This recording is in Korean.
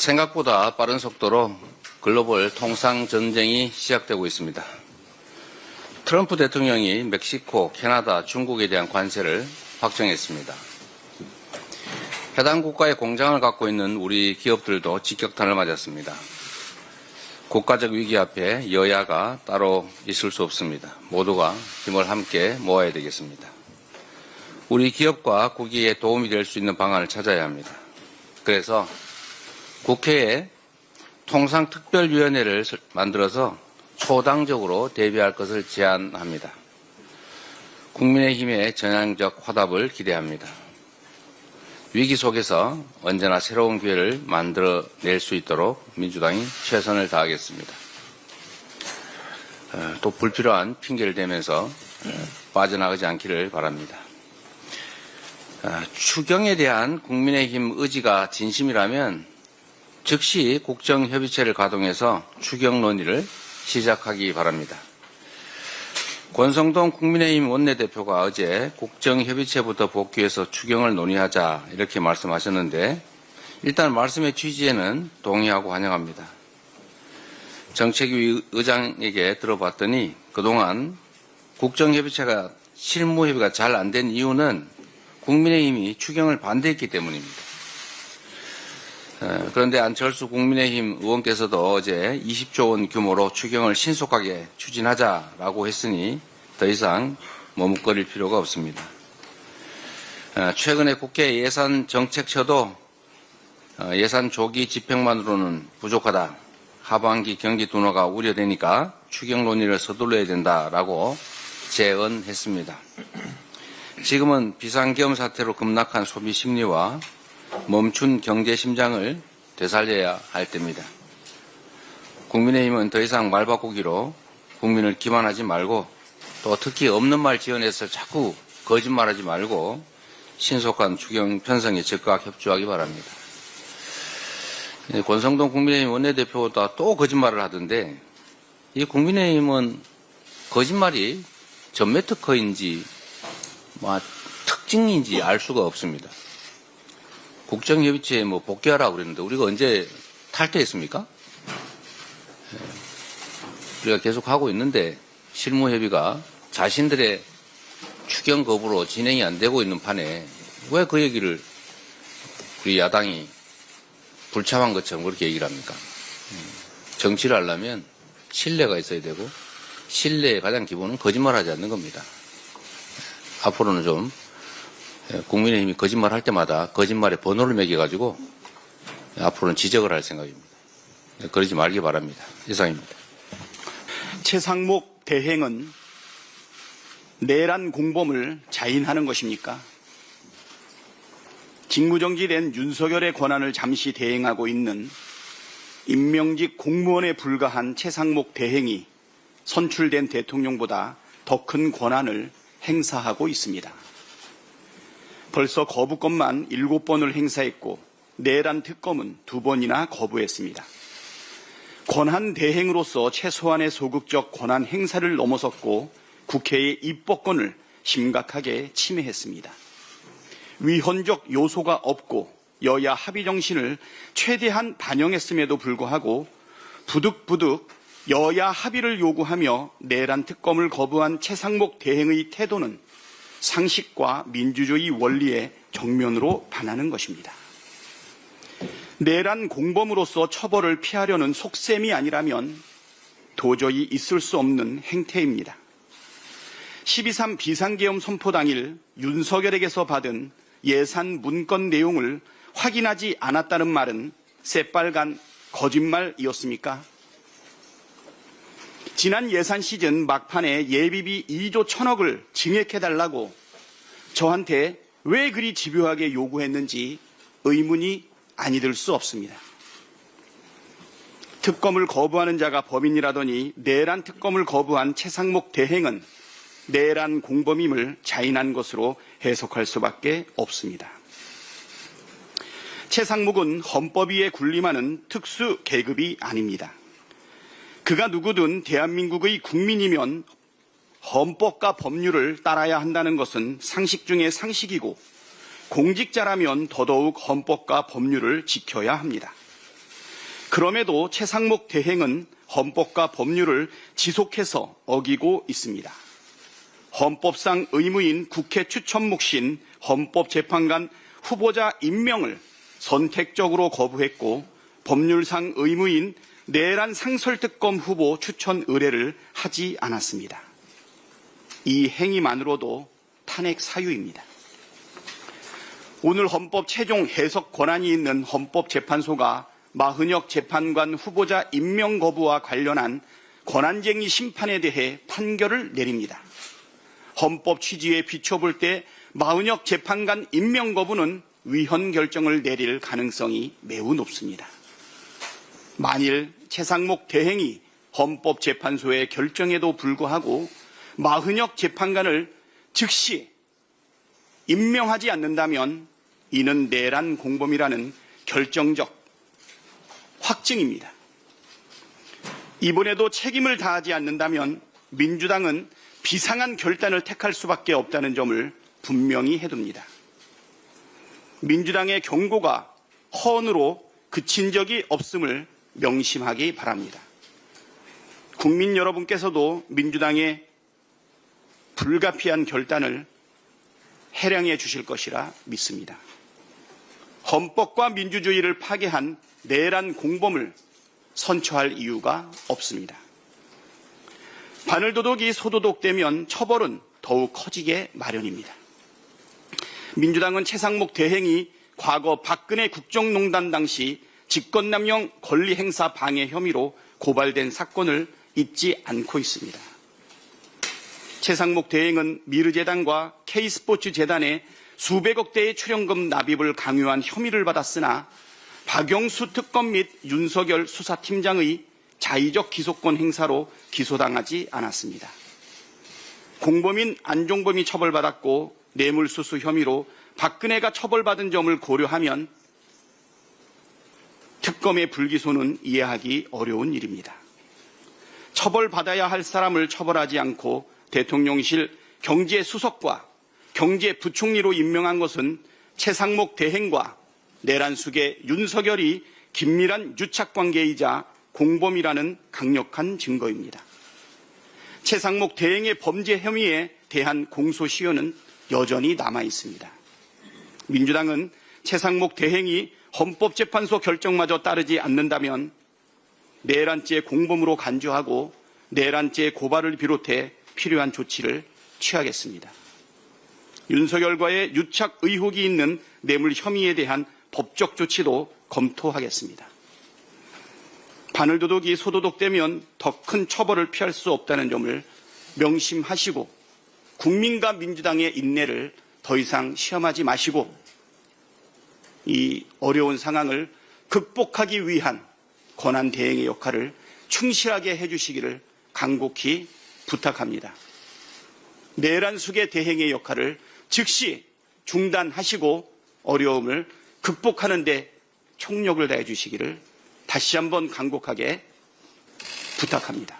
생각보다 빠른 속도로 글로벌 통상 전쟁이 시작되고 있습니다. 트럼프 대통령이 멕시코, 캐나다, 중국에 대한 관세를 확정했습니다. 해당 국가의 공장을 갖고 있는 우리 기업들도 직격탄을 맞았습니다. 국가적 위기 앞에 여야가 따로 있을 수 없습니다. 모두가 힘을 함께 모아야 되겠습니다. 우리 기업과 국익에 도움이 될 수 있는 방안을 찾아야 합니다. 그래서 국회에 통상특별위원회를 만들어서 초당적으로 대비할 것을 제안합니다. 국민의힘의 전향적 화답을 기대합니다. 위기 속에서 언제나 새로운 기회를 만들어낼 수 있도록 민주당이 최선을 다하겠습니다. 또 불필요한 핑계를 대면서 빠져나가지 않기를 바랍니다. 추경에 대한 국민의힘 의지가 진심이라면 즉시 국정협의체를 가동해서 추경 논의를 시작하기 바랍니다. 권성동 국민의힘 원내대표가 어제 국정협의체부터 복귀해서 추경을 논의하자 이렇게 말씀하셨는데 일단 말씀의 취지에는 동의하고 환영합니다. 정책위 의장에게 들어봤더니 그동안 국정협의체가 실무협의가 잘 안 된 이유는 국민의힘이 추경을 반대했기 때문입니다. 그런데 안철수 국민의힘 의원께서도 어제 20조 원 규모로 추경을 신속하게 추진하자라고 했으니 더 이상 머뭇거릴 필요가 없습니다. 최근에 국회 예산정책처도 예산 조기 집행만으로는 부족하다. 하반기 경기 둔화가 우려되니까 추경 논의를 서둘러야 된다라고 제언했습니다. 지금은 비상계엄 사태로 급락한 소비 심리와 멈춘 경제 심장을 되살려야 할 때입니다. 국민의힘은 더 이상 말 바꾸기로 국민을 기만하지 말고 또 특히 없는 말 지어내서 자꾸 거짓말하지 말고 신속한 추경 편성에 적극 협조하기 바랍니다. 권성동 국민의힘 원내대표가 또 거짓말을 하던데 이 국민의힘은 거짓말이 전매특허인지 특징인지 알 수가 없습니다. 국정협의체에 복귀하라고 그랬는데 우리가 언제 탈퇴했습니까? 우리가 계속 하고 있는데 실무협의가 자신들의 추경 거부로 진행이 안 되고 있는 판에 왜 그 얘기를 우리 야당이 불참한 것처럼 그렇게 얘기를 합니까? 정치를 하려면 신뢰가 있어야 되고 신뢰의 가장 기본은 거짓말하지 않는 겁니다. 앞으로는 좀 국민의힘이 거짓말할 때마다 거짓말의 번호를 매겨가지고 앞으로는 지적을 할 생각입니다. 그러지 말기 바랍니다. 이상입니다. 최상목 대행은 내란 공범을 자인하는 것입니까? 직무정지된 윤석열의 권한을 잠시 대행하고 있는 임명직 공무원에 불과한 최상목 대행이 선출된 대통령보다 더 큰 권한을 행사하고 있습니다. 벌써 거부권만 7번을 행사했고 내란 특검은 2번이나 거부했습니다. 권한 대행으로서 최소한의 소극적 권한 행사를 넘어섰고 국회의 입법권을 심각하게 침해했습니다. 위헌적 요소가 없고 여야 합의 정신을 최대한 반영했음에도 불구하고 부득부득 여야 합의를 요구하며 내란 특검을 거부한 최상목 대행의 태도는 상식과 민주주의 원리에 정면으로 반하는 것입니다. 내란 공범으로서 처벌을 피하려는 속셈이 아니라면 도저히 있을 수 없는 행태입니다. 12.3 비상계엄 선포 당일 윤석열에게서 받은 예산 문건 내용을 확인하지 않았다는 말은 새빨간 거짓말이었습니까? 지난 예산 시즌 막판에 예비비 2조 1,000억을 증액해달라고 저한테 왜 그리 집요하게 요구했는지 의문이 아니 들 수 없습니다. 특검을 거부하는 자가 범인이라더니 내란 특검을 거부한 최상목 대행은 내란 공범임을 자인한 것으로 해석할 수밖에 없습니다. 최상목은 헌법 위에 군림하는 특수 계급이 아닙니다. 그가 누구든 대한민국의 국민이면 헌법과 법률을 따라야 한다는 것은 상식 중의 상식이고 공직자라면 더더욱 헌법과 법률을 지켜야 합니다. 그럼에도 최상목 대행은 헌법과 법률을 지속해서 어기고 있습니다. 헌법상 의무인 국회 추천 몫인 헌법재판관 후보자 임명을 선택적으로 거부했고 법률상 의무인 내란 상설특검 후보 추천 의뢰를 하지 않았습니다. 이 행위만으로도 탄핵 사유입니다. 오늘 헌법 최종 해석 권한이 있는 헌법재판소가 마흔혁 재판관 후보자 임명 거부와 관련한 권한쟁의 심판에 대해 판결을 내립니다. 헌법 취지에 비춰볼 때 마흔혁 재판관 임명 거부는 위헌 결정을 내릴 가능성이 매우 높습니다. 만일 최상목 대행이 헌법재판소의 결정에도 불구하고 마흔혁 재판관을 즉시 임명하지 않는다면 이는 내란 공범이라는 결정적 확증입니다. 이번에도 책임을 다하지 않는다면 민주당은 비상한 결단을 택할 수밖에 없다는 점을 분명히 해둡니다. 민주당의 경고가 허언으로 그친 적이 없음을 명심하기 바랍니다. 국민 여러분께서도 민주당의 불가피한 결단을 해량해 주실 것이라 믿습니다. 헌법과 민주주의를 파괴한 내란 공범을 선처할 이유가 없습니다. 바늘도둑이 소도둑되면 처벌은 더욱 커지게 마련입니다. 민주당은 최상목 대행이 과거 박근혜 국정농단 당시 직권남용 권리행사 방해 혐의로 고발된 사건을 잊지 않고 있습니다. 최상목 대행은 미르재단과 K스포츠재단에 수백억 대의 출연금 납입을 강요한 혐의를 받았으나 박영수 특검 및 윤석열 수사팀장의 자의적 기소권 행사로 기소당하지 않았습니다. 공범인 안종범이 처벌받았고 뇌물수수 혐의로 박근혜가 처벌받은 점을 고려하면 특검의 불기소는 이해하기 어려운 일입니다. 처벌받아야 할 사람을 처벌하지 않고 대통령실 경제수석과 경제부총리로 임명한 것은 최상목 대행과 내란숙의 윤석열이 긴밀한 유착관계이자 공범이라는 강력한 증거입니다. 최상목 대행의 범죄 혐의에 대한 공소시효는 여전히 남아 있습니다. 민주당은 최상목 대행이 헌법재판소 결정마저 따르지 않는다면 내란죄 공범으로 간주하고 내란죄 고발을 비롯해 필요한 조치를 취하겠습니다. 윤석열과의 유착 의혹이 있는 뇌물 혐의에 대한 법적 조치도 검토하겠습니다. 바늘도둑이 소도둑되면 더 큰 처벌을 피할 수 없다는 점을 명심하시고 국민과 민주당의 인내를 더 이상 시험하지 마시고 이 어려운 상황을 극복하기 위한 권한 대행의 역할을 충실하게 해주시기를 간곡히 부탁합니다. 내란숙의 대행의 역할을 즉시 중단하시고 어려움을 극복하는 데 총력을 다해 주시기를 다시 한번 간곡하게 부탁합니다.